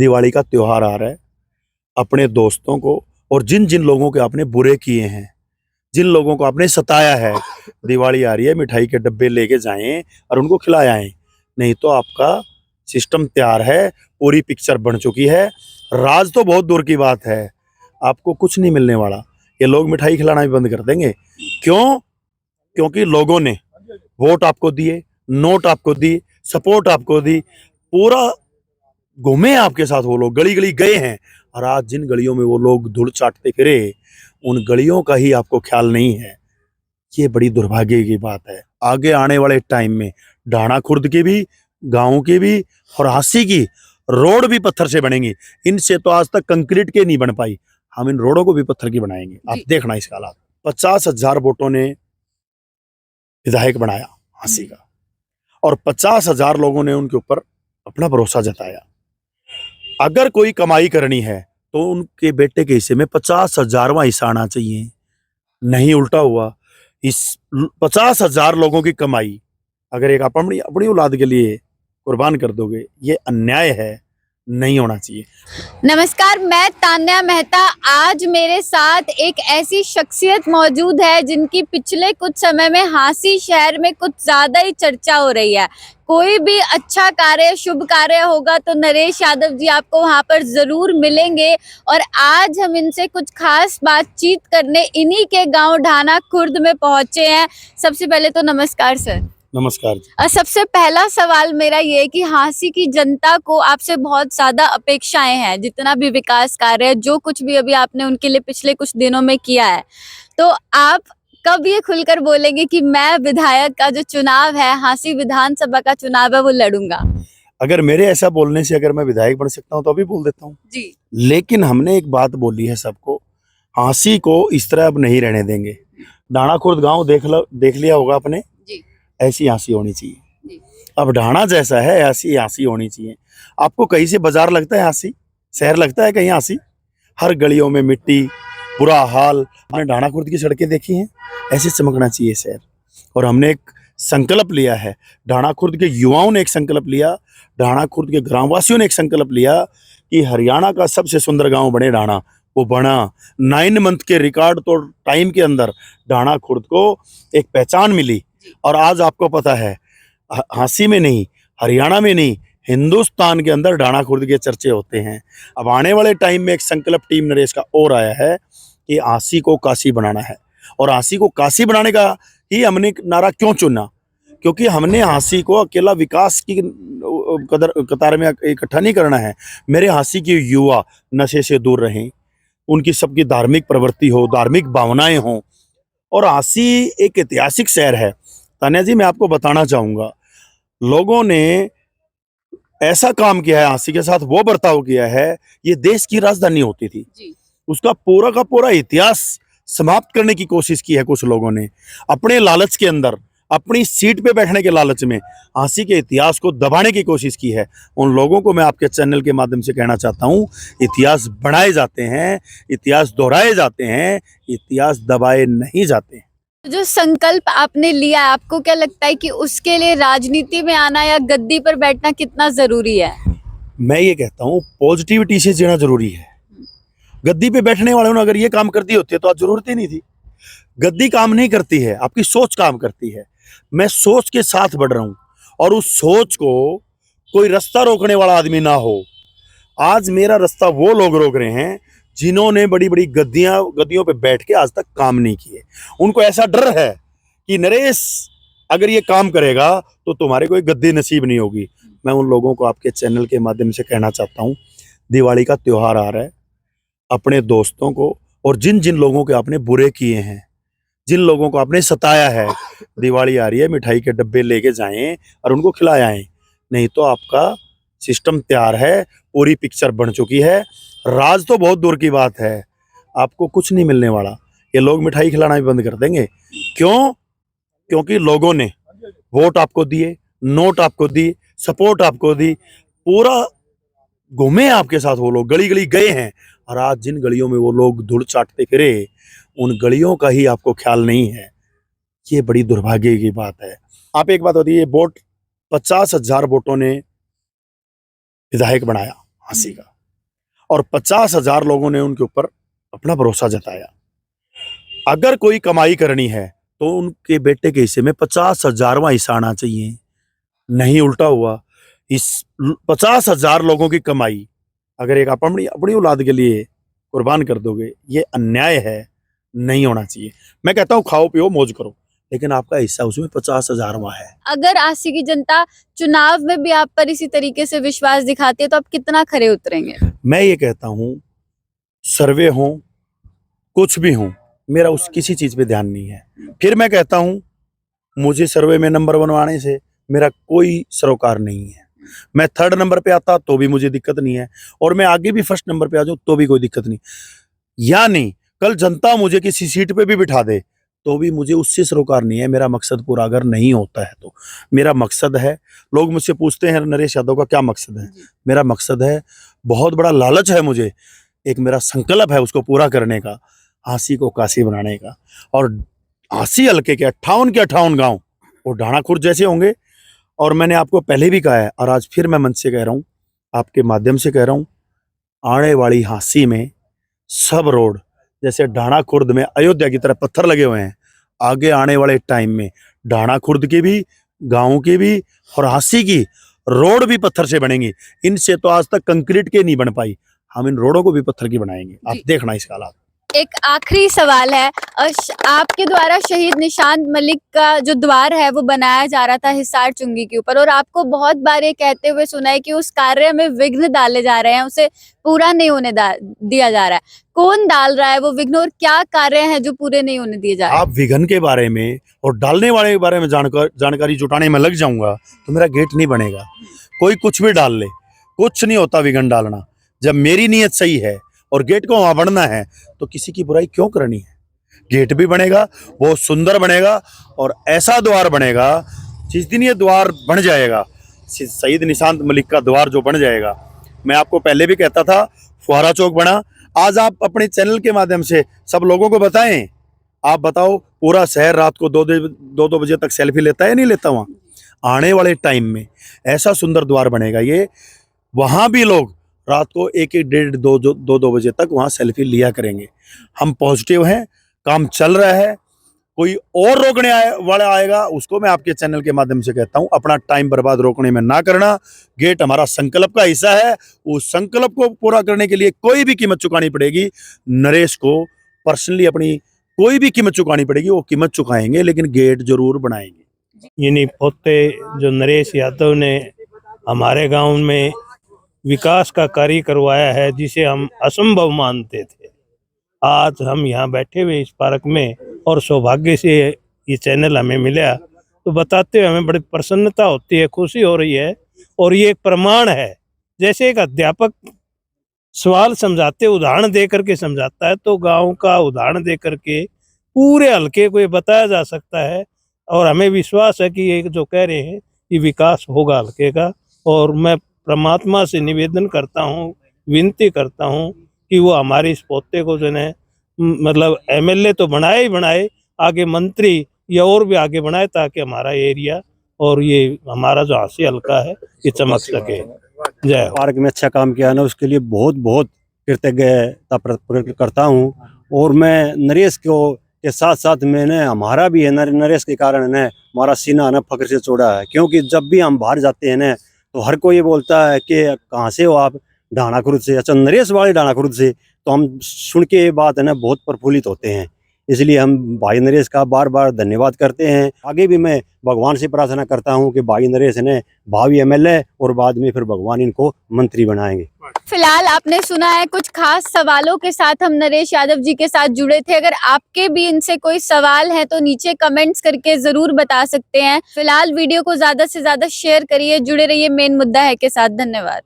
दिवाली का त्योहार आ रहा है। अपने दोस्तों को और जिन जिन लोगों के आपने बुरे किए हैं, जिन लोगों को आपने सताया है, दिवाली आ रही है, मिठाई के डब्बे लेके जाएं और उनको खिलाए आएं। नहीं तो आपका सिस्टम तैयार है, पूरी पिक्चर बन चुकी है। राज तो बहुत दूर की बात है, आपको कुछ नहीं मिलने वाला। ये लोग मिठाई खिलाना भी बंद कर देंगे। क्यों? क्योंकि लोगों ने वोट आपको दिए, नोट आपको दी, सपोर्ट आपको दी, पूरा घूमे आपके साथ। वो लोग गली गली गए हैं और आज जिन गलियों में वो लोग धूल चाटते फिरे, उन गलियों का ही आपको ख्याल नहीं है। ये बड़ी दुर्भाग्य की बात है। आगे आने वाले टाइम में ढाणा खुर्द की भी, गांव की भी और हांसी की रोड भी पत्थर से बनेंगी। इनसे तो आज तक कंक्रीट के नहीं बन पाई, हम इन रोडों को भी पत्थर की बनाएंगे। आप देखना इसका हालात। 50,000 वोटों ने विधायक बनाया हांसी का और 50,000 लोगों ने उनके ऊपर अपना भरोसा जताया। अगर कोई कमाई करनी है तो उनके बेटे के हिस्से में 50,000वां हिस्सा आना चाहिए, नहीं उल्टा हुआ। इस 50,000 लोगों की कमाई अगर एक आप अपनी औलाद के लिए कुर्बान कर दोगे, ये अन्याय है, नहीं होना चाहिए। नमस्कार, मैं तान्या मेहता। आज मेरे साथ एक ऐसी शख्सियत मौजूद है जिनकी पिछले कुछ समय में हांसी शहर में कुछ ज्यादा ही चर्चा हो रही है। कोई भी अच्छा कार्य, शुभ कार्य होगा तो नरेश यादव जी आपको वहां पर जरूर मिलेंगे और आज हम इनसे कुछ खास बातचीत करने इन्हीं के गांव ढाणा खुर्द में पहुंचे हैं। सबसे पहले तो नमस्कार सर। नमस्कार जी। सबसे पहला सवाल मेरा ये है कि हांसी की जनता को आपसे बहुत ज्यादा अपेक्षाएं हैं। जितना भी विकास कार्य है, जो कुछ भी अभी आपने उनके लिए पिछले कुछ दिनों में किया है, तो आप कब ये खुलकर बोलेंगे कि मैं विधायक का जो चुनाव है, हांसी विधानसभा का चुनाव है, वो लड़ूंगा? अगर मेरे ऐसा बोलने से अगर मैं विधायक बन सकता हूँ तो अभी बोल देता हूँ जी। लेकिन हमने एक बात बोली है सबको, हांसी को इस तरह अब नहीं रहने देंगे। ढाणा खुर्द गांव देख लिया होगा आपने, ऐसी हांसी होनी चाहिए। अब ढाणा जैसा है ऐसी हांसी होनी चाहिए। आपको कहीं से बाजार लगता है हांसी, शहर लगता है कहीं हांसी? हर गलियों में मिट्टी, बुरा हाल। हमने ढाणा खुर्द की सड़कें देखी हैं, ऐसे चमकना चाहिए शहर। और हमने एक संकल्प लिया है, ढाणा खुर्द के युवाओं ने एक संकल्प लिया, ढाणा खुर्द के ग्रामवासियों ने एक संकल्प लिया कि हरियाणा का सबसे सुंदर गांव बने ढाणा। वो बना 9 मंथ के रिकॉर्ड तो टाइम के अंदर ढाणा खुर्द को एक पहचान मिली। और आज आपको पता है, हांसी में नहीं, हरियाणा में नहीं, हिंदुस्तान के अंदर ढाणा खुर्द के चर्चे होते हैं। अब आने वाले टाइम में एक संकल्प टीम नरेश का और आया है कि हांसी को काशी बनाना है। और हांसी को काशी बनाने का ही हमने नारा क्यों चुना? क्योंकि हमने हांसी को अकेला विकास की कतार में इकट्ठा नहीं करना है। मेरे हांसी के युवा नशे से दूर रहें, उनकी सबकी धार्मिक प्रवृत्ति हो, धार्मिक भावनाएं हों। और हांसी एक ऐतिहासिक शहर है। तान्या जी, मैं आपको बताना चाहूंगा, लोगों ने ऐसा काम किया है हांसी के साथ, वो बर्ताव किया है, ये देश की राजधानी होती थी जी। उसका पूरा का पूरा इतिहास समाप्त करने की कोशिश की है कुछ लोगों ने। अपने लालच के अंदर, अपनी सीट पे बैठने के लालच में हांसी के इतिहास को दबाने की कोशिश की है। उन लोगों को मैं आपके चैनल के माध्यम से कहना चाहता हूं, इतिहास बढ़ाए जाते हैं, इतिहास दोहराए जाते हैं, इतिहास दबाए नहीं जाते हैं। जो संकल्प आपने लिया, आपको क्या लगता है कि उसके लिए राजनीति में आना या गद्दी पर बैठना कितना जरूरी है? मैं ये कहता हूँ, पॉजिटिविटी से जीना जरूरी है। गद्दी पे बैठने वालों ने अगर ये काम कर दी होती है तो आज जरूरत ही नहीं थी। गद्दी काम नहीं करती है, आपकी सोच काम करती है। मैं सोच के साथ बढ़ रहा हूं और उस सोच को कोई रास्ता रोकने वाला आदमी ना हो। आज मेरा रास्ता वो लोग रोक रहे हैं जिन्होंने बड़ी बड़ी गद्दियों पे बैठ के आज तक काम नहीं किए। उनको ऐसा डर है कि नरेश अगर ये काम करेगा तो तुम्हारे कोई गद्दी नसीब नहीं होगी। मैं उन लोगों को आपके चैनल के माध्यम से कहना चाहता हूँ, दिवाली का त्योहार आ रहा है। अपने दोस्तों को और जिन जिन लोगों के आपने बुरे किए हैं, जिन लोगों को आपने सताया है, दिवाली आ रही है, मिठाई के डब्बे लेके जाएं और उनको खिलाए आएं। नहीं तो आपका सिस्टम तैयार है, पूरी पिक्चर बन चुकी है। राज तो बहुत दूर की बात है, आपको कुछ नहीं मिलने वाला। ये लोग मिठाई खिलाना भी बंद कर देंगे। क्यों? क्योंकि लोगों ने वोट आपको दिए, नोट आपको दी, सपोर्ट आपको दी, पूरा घूमे आपके साथ। वो लोग गली गली गए हैं और आज जिन गलियों में वो लोग धूल चाटते फिरे, उन गलियों का ही आपको ख्याल नहीं है। ये बड़ी दुर्भाग्य की बात है। आप एक बात बताइए, वोट 50,000 वोटों ने विधायक बनाया हाँसी का, और 50,000 लोगों ने उनके ऊपर अपना भरोसा जताया। अगर कोई कमाई करनी है तो उनके बेटे के हिस्से में 50,000वां हिस्सा आना चाहिए, नहीं उल्टा हुआ। इस 50,000 लोगों की कमाई अगर एक अपनी अपनी औलाद के लिए कुर्बान कर दोगे, ये अन्याय है, नहीं होना चाहिए। मैं कहता हूँ खाओ पियो मौज करो, लेकिन आपका हिस्सा उसमें 50,000वां है। अगर आसी की जनता चुनाव में भी आप पर इसी तरीके से विश्वास दिखाती है तो आप कितना खरे उतरेंगे? मैं ये कहता हूँ, सर्वे हो कुछ भी हो, मेरा उस किसी चीज पे ध्यान नहीं है। फिर मैं कहता हूँ, मुझे सर्वे में नंबर बनवाने से मेरा कोई सरोकार नहीं है। मैं 3rd नंबर पे आता तो भी मुझे दिक्कत नहीं है, और मैं आगे भी 1st नंबर पे आ जाऊं तो भी कोई दिक्कत नहीं। यानी कल जनता मुझे किसी सीट पे भी बिठा दे तो भी मुझे उससे सरोकार नहीं है। मेरा मकसद पूरा अगर नहीं होता है तो मेरा मकसद है, लोग मुझसे पूछते हैं नरेश यादव का क्या मकसद है, मेरा मकसद है, बहुत बड़ा लालच है मुझे, एक मेरा संकल्प है उसको पूरा करने का, हाँसी को काशी बनाने का। और हाँसी हल्के के 58 के 58 गांव वो ढाणा खुर्द जैसे होंगे। और मैंने आपको पहले भी कहा है और आज फिर मैं मंच से कह रहा हूँ, आपके माध्यम से कह रहा हूँ, आने वाली हाँसी में सब रोड जैसे ढाणा खुर्द में अयोध्या की तरह पत्थर लगे हुए हैं, आगे आने वाले टाइम में ढाणा खुर्द की भी, गाँव की भी और हाँसी की रोड भी पत्थर से बनेंगी। इनसे तो आज तक कंक्रीट के नहीं बन पाई, हम इन रोडों को भी पत्थर की बनाएंगे। आप देखना इसका हालात। एक आखिरी सवाल है, आपके द्वारा शहीद निशांत मलिक का जो द्वार है वो बनाया जा रहा था हिसार चुंगी के ऊपर, और आपको बहुत बार ये कहते हुए सुना है कि उस कार्य में विघ्न डाले जा रहे हैं, उसे पूरा नहीं होने दिया जा रहा है। कौन डाल रहा है वो विघ्न और क्या कार्य है जो पूरे नहीं होने दिए जा रहे हैं? आप विघ्न के बारे में और डालने वाले के बारे में जानकारी जुटाने में लग जाऊंगा तो मेरा गेट नहीं बनेगा। कोई कुछ भी डाल ले, कुछ नहीं होता विघ्न डालना। जब मेरी नीयत सही है और गेट को वहां बढ़ना है तो किसी की बुराई क्यों करनी है। गेट भी बनेगा, बहुत सुंदर बनेगा और ऐसा द्वार बनेगा, जिस दिन ये द्वार बन जाएगा, शहीद निशांत मलिक का द्वार जो बन जाएगा, मैं आपको पहले भी कहता था फुहारा चौक बना, आज आप अपने चैनल के माध्यम से सब लोगों को बताएं। आप बताओ, पूरा शहर रात को 2 बजे तक सेल्फी लेता है नहीं लेता? वहाँ आने वाले टाइम में ऐसा सुंदर द्वार बनेगा ये, वहाँ भी लोग रात को 1-1, 1:30, 2 बजे तक वहाँ सेल्फी लिया करेंगे। हम पॉजिटिव हैं, काम चल रहा है। कोई और रोकने वाला आएगा उसको मैं आपके चैनल के माध्यम से कहता हूँ, अपना टाइम बर्बाद रोकने में ना करना। गेट हमारा संकल्प का हिस्सा है, उस संकल्प को पूरा करने के लिए कोई भी कीमत चुकानी पड़ेगी। नरेश को पर्सनली अपनी कोई भी कीमत चुकानी पड़ेगी, वो कीमत चुकाएंगे, लेकिन गेट जरूर बनाएंगे। इन्हीं पोते जो नरेश यादव ने हमारे गांव में विकास का कार्य करवाया है, जिसे हम असंभव मानते थे। आज हम यहाँ बैठे हुए इस पार्क में और सौभाग्य से ये चैनल हमें मिला तो बताते हुए हमें बड़ी प्रसन्नता होती है, खुशी हो रही है। और ये एक प्रमाण है, जैसे एक अध्यापक सवाल समझाते उदाहरण दे करके समझाता है, तो गांव का उदाहरण दे करके पूरे हल्के को ये बताया जा सकता है। और हमें विश्वास है कि ये जो कह रहे हैं ये विकास होगा हल्के का। और मैं परमात्मा से निवेदन करता हूँ, विनती करता हूँ कि वो हमारे इस पोते को जो है मतलब MLA तो बनाए ही बनाए, आगे मंत्री या और भी आगे बनाए, ताकि हमारा एरिया और ये हमारा जो हाँसी हल्का है ये चमक सके। जय हो। पार्क में अच्छा काम किया ना, उसके लिए बहुत बहुत कृतज्ञता प्रकट करता हूँ। और मैं नरेश को के साथ साथ मैंने हमारा भी है नरेश के कारण है हमारा सीना ना फख्र से चौड़ा है, क्योंकि जब भी हम बाहर जाते हैं ना तो हर कोई ये बोलता है कि कहाँ से हो आप? ढाणा खुर्द से। अच्छा, नरेश वाले ढाणा खुर्द से। तो हम सुन के ये बात है ना बहुत प्रफुल्लित होते हैं। इसलिए हम भाई नरेश का बार बार धन्यवाद करते हैं। आगे भी मैं भगवान से प्रार्थना करता हूं कि भाई नरेश ने भावी MLA और बाद में फिर भगवान इनको मंत्री बनाएंगे। फिलहाल आपने सुना है कुछ खास सवालों के साथ हम नरेश यादव जी के साथ जुड़े थे। अगर आपके भी इनसे कोई सवाल है तो नीचे कमेंट्स करके जरूर बता सकते हैं। फिलहाल वीडियो को ज्यादा से ज्यादा शेयर करिए, जुड़े रहिए मेन मुद्दा है के साथ। धन्यवाद।